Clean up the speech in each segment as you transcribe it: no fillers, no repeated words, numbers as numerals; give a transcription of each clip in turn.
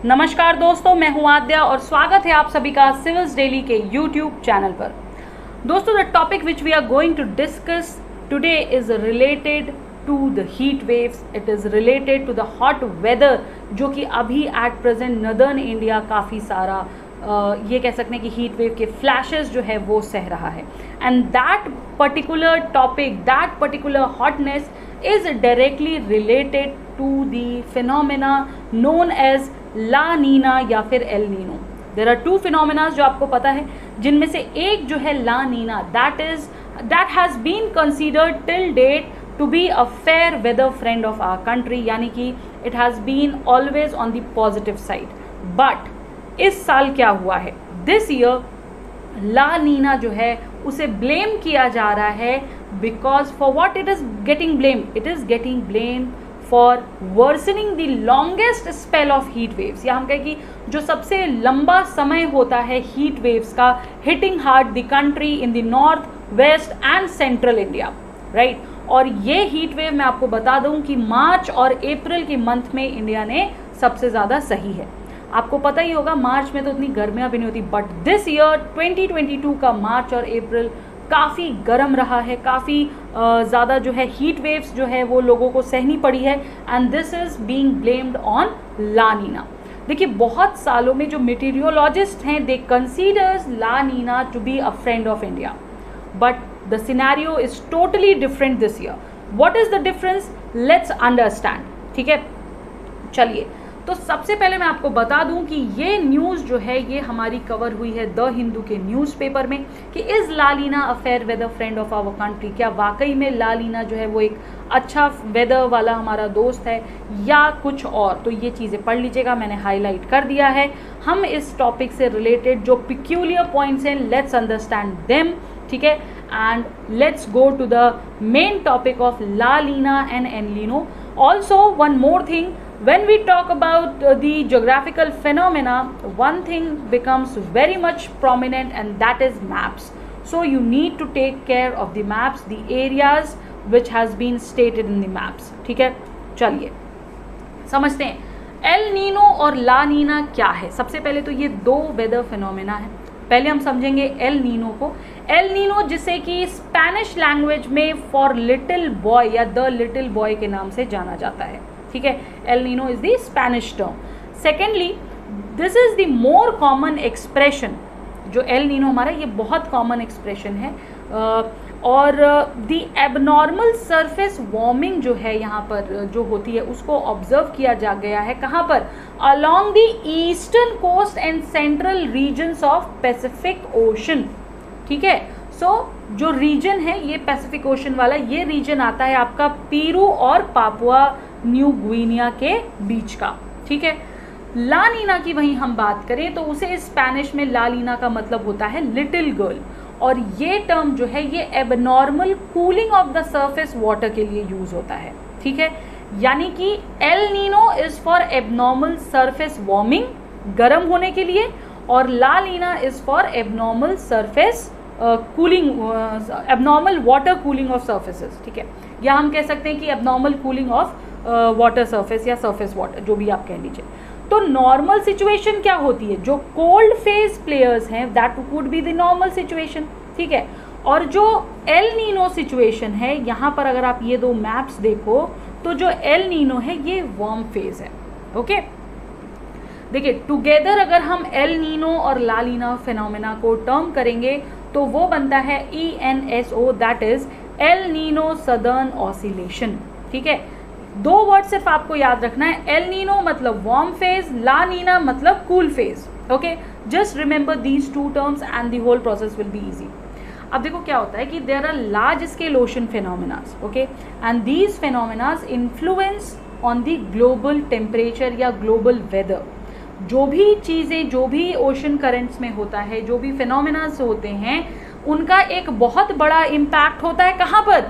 नमस्कार दोस्तों, मैं हूं आद्या और स्वागत है आप सभी का सिविल्स डेली के यूट्यूब चैनल पर। दोस्तों, the topic which we are going to discuss today is related to the heat waves. It is related to the hot weather जो कि अभी एट प्रेजेंट नदर्न इंडिया काफ़ी सारा ये कह सकते हैं कि हीट वेव के फ्लैशेस जो है वो सह रहा है। And that particular topic, that particular hotness is directly related to the phenomena known as La Nina या फिर El Nino. There are two phenomena जो आपको पता है, जिनमें से एक जो है La Nina, that has been considered till date to be a fair weather friend of our country, यानी कि it has been always on the positive side. But इस साल क्या हुआ है, दिस ईयर ला नीना जो है उसे ब्लेम किया जा रहा है because for what it is getting blame, it is getting blame for worsening the longest spell of heat waves, या हम कहें कि जो सबसे लंबा समय होता है हीट वेव्स का, hitting hard the country in the north west and central India, right. और ये हीट वेव मैं आपको बता दूं कि मार्च और अप्रैल के मंथ में इंडिया ने सबसे ज़्यादा सही है। आपको पता ही होगा मार्च में तो इतनी गर्मियाँ भी नहीं होती, बट दिस ईयर 2022 का मार्च और अप्रैल काफ़ी गर्म रहा है, काफ़ी ज़्यादा जो है हीट वेव्स जो है वो लोगों को सहनी पड़ी है, and this is being blamed on La Nina. देखिए, बहुत सालों में जो मीटीरियोलॉजिस्ट हैं they considers La Nina to be a friend of India, but the scenario is totally different this year. What is the difference, let's understand. ठीक है, चलिए। तो सबसे पहले मैं आपको बता दूं कि ये न्यूज़ जो है ये हमारी कवर हुई है द हिंदू के न्यूज़पेपर में कि is La Nina a fair weather friend of our country. क्या वाकई में ला नीना जो है वो एक अच्छा वेदर वाला हमारा दोस्त है या कुछ और? तो ये चीज़ें पढ़ लीजिएगा, मैंने हाईलाइट कर दिया है। हम इस टॉपिक से रिलेटेड जो पिक्यूलियर पॉइंट्स हैं, लेट्स अंडरस्टैंड देम। ठीक है, and let's go to the main topic of La Nina and El Nino. Also one more thing, when we talk about the geographical phenomena, one thing becomes very much prominent, and that is maps. So you need to take care of the maps, the areas which has been stated in the maps. ठीक है, चलिए समझते हैं L Nino और La Neena क्या है। सबसे पहले तो ये दो वेदर फिनोमेना है। पहले हम समझेंगे एल नीनो को। एल नीनो जिसे कि स्पेनिश लैंग्वेज में फॉर लिटिल बॉय या द लिटिल बॉय के नाम से जाना जाता है। ठीक है, El Nino is the Spanish term. Secondly, this is the more common expression. जो एल नीनो हमारा ये बहुत कॉमन एक्सप्रेशन है, और द एबनॉर्मल सरफेस वार्मिंग जो है यहाँ पर जो होती है उसको ऑब्जर्व किया जा गया है। कहाँ पर? Along the eastern coast and central regions of Pacific Ocean. ठीक है, सो जो रीजन है ये पैसिफिक ओशन वाला, ये रीजन आता है आपका पेरू और पापुआ न्यू गिनिया के बीच का। ठीक है, ला नीना की वहीं हम बात करें तो उसे स्पेनिश में ला नीना का मतलब होता है लिटिल गर्ल, और ये टर्म जो है ये abnormal cooling of the surface water के लिए यूज होता है। ठीक है, यानी कि El Nino is for abnormal surface warming, गर्म होने के लिए, और La Nina is for abnormal surface cooling, abnormal water cooling of surfaces. ठीक है, या हम कह सकते हैं कि abnormal cooling of water surface या सरफेस वाटर, जो भी आप कह लीजिए। तो नॉर्मल सिचुएशन क्या होती है? जो कोल्ड फेज प्लेयर्स हैं that would be the normal situation. ठीक है, और जो एल नीनो सिचुएशन है, यहाँ पर अगर आप ये दो मैप्स देखो तो जो एल नीनो है ये वार्म फेज है। ओके, देखिए टुगेदर अगर हम एल नीनो और ला नीना फिनोमेना को टर्म करेंगे तो वो बनता है ENSO, that is El Nino southern oscillation. ठीक है, दो वर्ड सिर्फ आपको याद रखना है, एल नीनो मतलब वार्म फेज, ला नीना मतलब cool phase. Okay, just remember these two terms and the whole process will be easy. अब देखो क्या होता है कि there are large scale ocean phenomenas, okay, and these phenomenas influence on the global temperature या global weather. जो भी चीज़ें, जो भी ओशन करेंट्स में होता है, जो भी फेनोमेनास होते हैं, उनका एक बहुत बड़ा इम्पैक्ट होता है। कहाँ पर?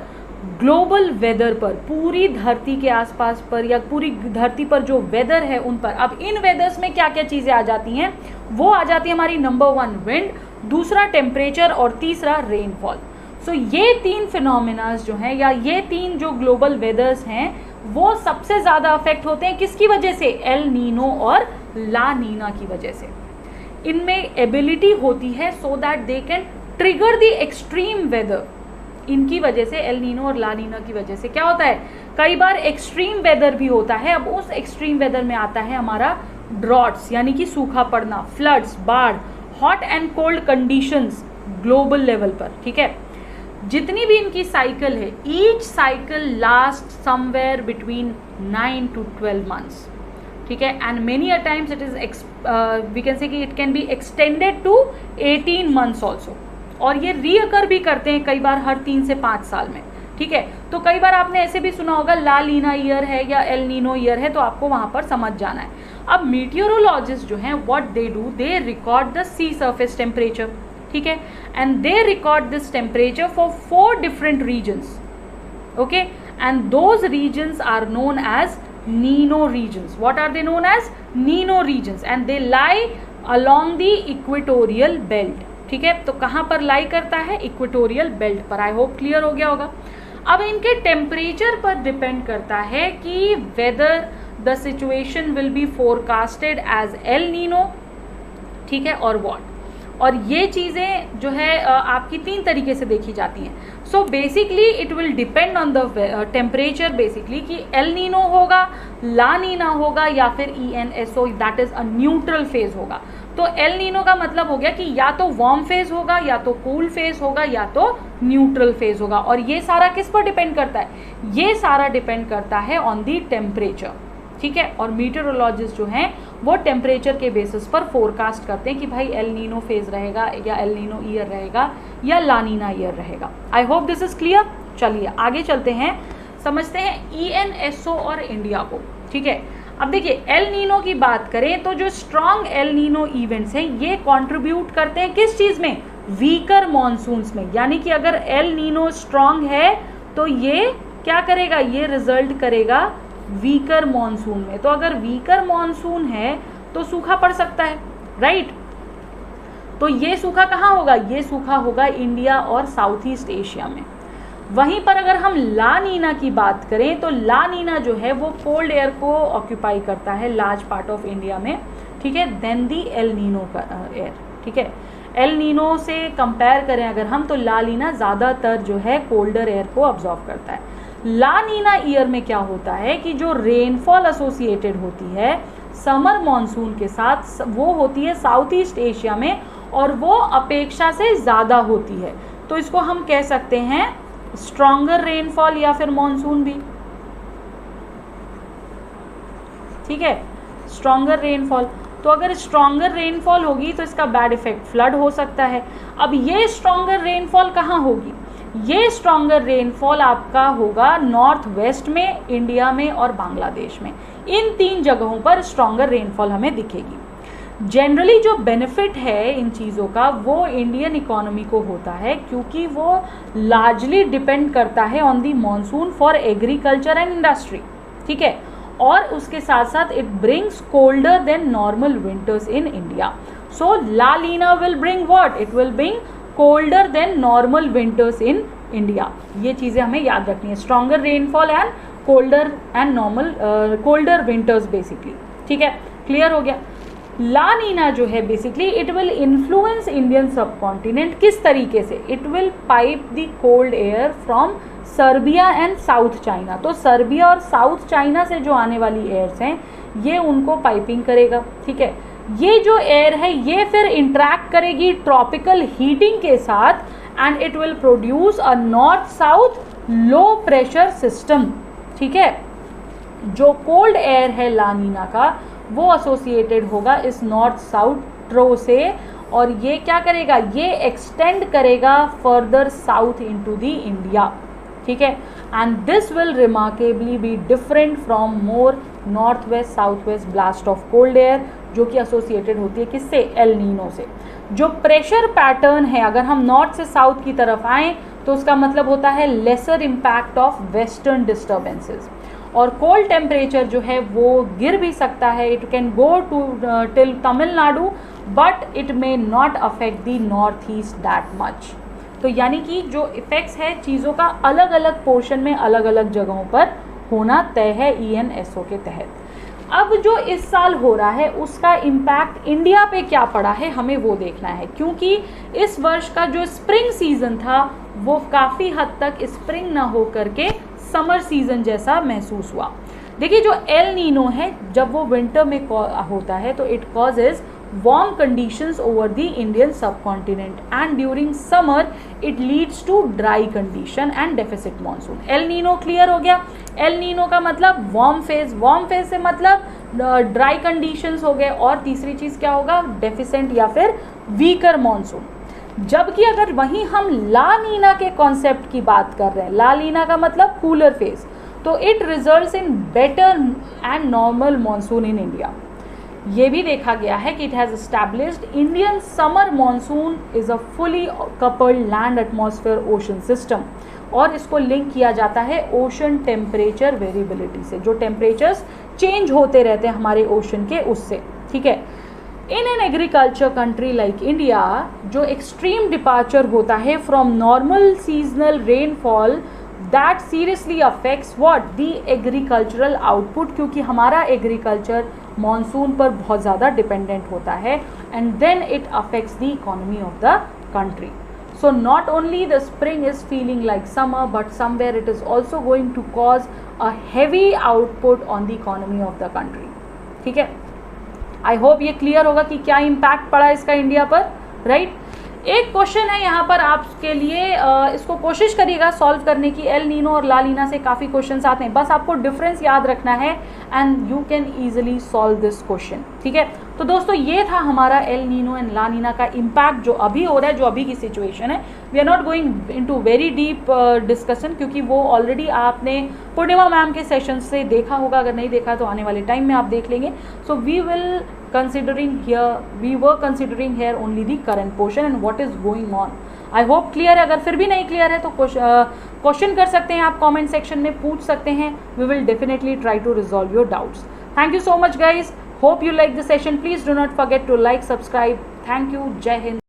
ग्लोबल वेदर पर, पूरी धरती के आसपास पर या पूरी धरती पर जो वेदर है उन पर। अब इन वेदर्स में क्या क्या चीज़ें आ जाती हैं? वो आ जाती है हमारी नंबर 1 विंड, दूसरा टेम्परेचर और तीसरा रेनफॉल। सो ये तीन फिनोमेनास जो हैं या ये तीन जो ग्लोबल वेदर्स हैं वो सबसे ज़्यादा अफेक्ट होते हैं किसकी वजह से? एल नीनो और ला नीना की वजह से। इनमें एबिलिटी होती है so that they can trigger the extreme weather. इनकी वजह से, एल नीनो और ला नीना की वजह से क्या होता है, कई बार एक्सट्रीम वेदर भी होता है। अब उस एक्सट्रीम वेदर में आता है हमारा ड्रॉट्स यानी कि सूखा पड़ना, फ्लड्स, बाढ़, hot and cold conditions global level पर। ठीक है, जितनी भी इनकी साइकिल है, each cycle last somewhere between 9 to 12 months। ठीक है, and many a times it is we can say कि it can be extended to 18 months also. और ये रीअकर भी करते हैं कई बार हर 3 से 5 साल में। ठीक है, तो कई बार आपने ऐसे भी सुना होगा ला लीना ईयर है या एल नीनो ईयर है, तो आपको वहां पर समझ जाना है। अब मीटियोरोलॉजिस्ट जो हैं, what they do, they record the sea surface temperature. ठीक है, and they record this temperature for 4 different regions। okay, and those regions are known as Nino regions। what are they known as? Nino regions, and they lie along the equatorial belt। ठीक है, तो कहाँ पर लाई करता है, equatorial belt पर। I hope clear हो गया होगा। अब इनके टेम्परेचर पर डिपेंड करता है कि weather the situation will be forecasted as El Nino. ठीक है, और वॉट, और ये चीज़ें जो है आपकी 3 तरीके से देखी जाती हैं। So basically it will depend on the temperature basically कि एल नीनो होगा, ला नीना होगा या फिर ENSO, that is a neutral phase होगा। तो एल नीनो का मतलब हो गया कि या तो वार्म फेज होगा, या तो कूल फेज होगा, या तो न्यूट्रल फेज होगा। और ये सारा किस पर डिपेंड करता है, ये सारा डिपेंड करता है ऑन दी टेम्परेचर। ठीक है, और मीटेरोलॉजिस्ट जो हैं वो टेम्परेचर के बेसिस पर फोरकास्ट करते हैं कि भाई एल नीनो फेज रहेगा या एल नीनो ईयर रहेगा या ला नीना ईयर रहेगा। I hope this is clear. चलिए आगे चलते हैं, समझते हैं ENSO और इंडिया को। ठीक है, अब देखिए एल नीनो की बात करें तो जो स्ट्रॉन्ग एल नीनो इवेंट्स हैं ये कंट्रीब्यूट करते हैं किस चीज़ में, वीकर मॉनसून्स में। यानी कि अगर एल नीनो स्ट्रॉन्ग है तो ये क्या करेगा, ये रिजल्ट करेगा वीकर मॉनसून में। तो अगर वीकर मॉनसून है तो सूखा पड़ सकता है, राइट। तो ये सूखा कहाँ होगा, ये सूखा होगा इंडिया और साउथ ईस्ट एशिया में। वहीं पर अगर हम ला नीना की बात करें तो ला नीना जो है वो कोल्ड एयर को ऑक्यूपाई करता है लार्ज पार्ट ऑफ इंडिया में। ठीक है, देन दी एल नीनो का एयर। ठीक है, एल नीनो से कंपेयर करें अगर हम, तो ला नीना ज़्यादातर जो है कोल्डर एयर को ऑब्जॉर्व करता है। ला नीना ईयर में क्या होता है कि जो रेनफॉल एसोसिएटेड होती है समर मॉनसून के साथ, वो होती है साउथ ईस्ट एशिया में, और वो अपेक्षा से ज़्यादा होती है। तो इसको हम कह सकते हैं स्ट्रॉन्गर रेनफॉल या फिर मॉनसून भी। ठीक है, स्ट्रॉन्गर रेनफॉल। तो अगर स्ट्रॉन्गर रेनफॉल होगी तो इसका बैड इफेक्ट फ्लड हो सकता है। अब ये स्ट्रॉन्गर रेनफॉल कहाँ होगी, ये स्ट्रॉन्गर रेनफॉल आपका होगा नॉर्थ वेस्ट में, इंडिया में और बांग्लादेश में। इन 3 जगहों पर स्ट्रॉन्गर रेनफॉल हमें दिखेगी। जनरली जो बेनिफिट है इन चीज़ों का वो इंडियन इकोनॉमी को होता है, क्योंकि वो लार्जली डिपेंड करता है on the monsoon for agriculture and industry. ठीक है, और उसके साथ साथ it brings colder than normal winters in India. So La Nina will bring what, it will bring colder than normal winters in India. ये चीज़ें हमें याद रखनी है, stronger rainfall and colder and normal colder winters basically. ठीक है, clear हो गया। ला नीना जो है basically it will influence Indian सब कॉन्टिनेंट। किस तरीके से, it will pipe the cold air from Serbia and south China. तो सर्बिया और साउथ चाइना से जो आने वाली एयर्स हैं ये उनको पाइपिंग करेगा। ठीक है, ये जो एयर है ये फिर इंटरैक्ट करेगी ट्रॉपिकल हीटिंग के साथ and it will produce a north south low pressure system. ठीक है, जो कोल्ड एयर है ला नीना का वो एसोसिएटेड होगा इस नॉर्थ साउथ ट्रो से, और ये क्या करेगा, ये एक्सटेंड करेगा further south into the India. ठीक है, and this will remarkably be different from more north west south west blast of cold air, जो कि एसोसिएटेड होती है किससे, एल नीनो से। जो प्रेशर पैटर्न है, अगर हम नॉर्थ से साउथ की तरफ आएँ तो उसका मतलब होता है lesser impact of western disturbances, और कोल्ड टेम्परेचर जो है वो गिर भी सकता है। It can go to till Tamil Nadu but it may not affect the north east that much. तो यानी कि जो इफेक्ट्स है चीज़ों का अलग अलग पोर्शन में अलग अलग जगहों पर होना तय है ENSO के तहत। अब जो इस साल हो रहा है उसका इम्पैक्ट इंडिया पे क्या पड़ा है हमें वो देखना है, क्योंकि इस वर्ष का जो स्प्रिंग सीजन था वो काफ़ी हद तक स्प्रिंग ना हो करके समर सीजन जैसा महसूस हुआ। देखिए जो एल नीनो है जब वो विंटर में होता है तो it causes warm conditions over the Indian subcontinent and during summer it leads to dry condition and deficit monsoon। El Nino clear हो गया। एल नीनो का मतलब वार्म फेज से मतलब ड्राई कंडीशंस हो गए, और तीसरी चीज़ क्या होगा, डेफिसेंट या फिर वीकर मॉनसून। जबकि अगर वहीं हम ला नीना के कॉन्सेप्ट की बात कर रहे हैं, ला नीना का मतलब कूलर फेज, तो it results in better and normal monsoon in India. ये भी देखा गया है कि it has established Indian summer monsoon is a fully coupled land atmosphere ocean system, और इसको लिंक किया जाता है ओशन टेम्परेचर वेरिएबिलिटी से, जो टेम्परेचर्स चेंज होते रहते हैं हमारे ओशन के उससे, ठीक है। In an agriculture country like India जो एक्सट्रीम डिपार्चर होता है from normal seasonal rainfall that seriously affects what the agricultural output, क्योंकि हमारा एग्रीकल्चर मॉनसून पर बहुत ज़्यादा डिपेंडेंट होता है, and then it affects the economy of the country. So not only the spring is feeling like summer but somewhere it is also going to cause a heavy output on the economy of the country, ठीक है। I hope ये clear होगा कि क्या impact पड़ा इसका India पर, right. एक क्वेश्चन है यहाँ पर आपके लिए, इसको कोशिश करिएगा सॉल्व करने की। एल नीनो और ला नीना से काफ़ी क्वेश्चंस आते हैं, बस आपको डिफरेंस याद रखना है and you can easily solve this question, ठीक है। तो दोस्तों ये था हमारा एल नीनो एंड ला नीना का इम्पैक्ट जो अभी हो रहा है, जो अभी की सिचुएशन है। We are not going into very deep discussion, क्योंकि वो ऑलरेडी आपने पूर्णिमा मैम के सेशन से देखा होगा, अगर नहीं देखा तो आने वाले टाइम में आप देख लेंगे। सो we were considering here only the current portion and what is going on। I hope clear है। अगर फिर भी नहीं क्लियर है तो क्वेश्चन कर सकते हैं आप, कमेंट सेक्शन में पूछ सकते हैं। We will definitely try to resolve your doubts. Thank you so much guys, hope you like the session. Please do not forget to like, subscribe. Thank you, Jai Hind.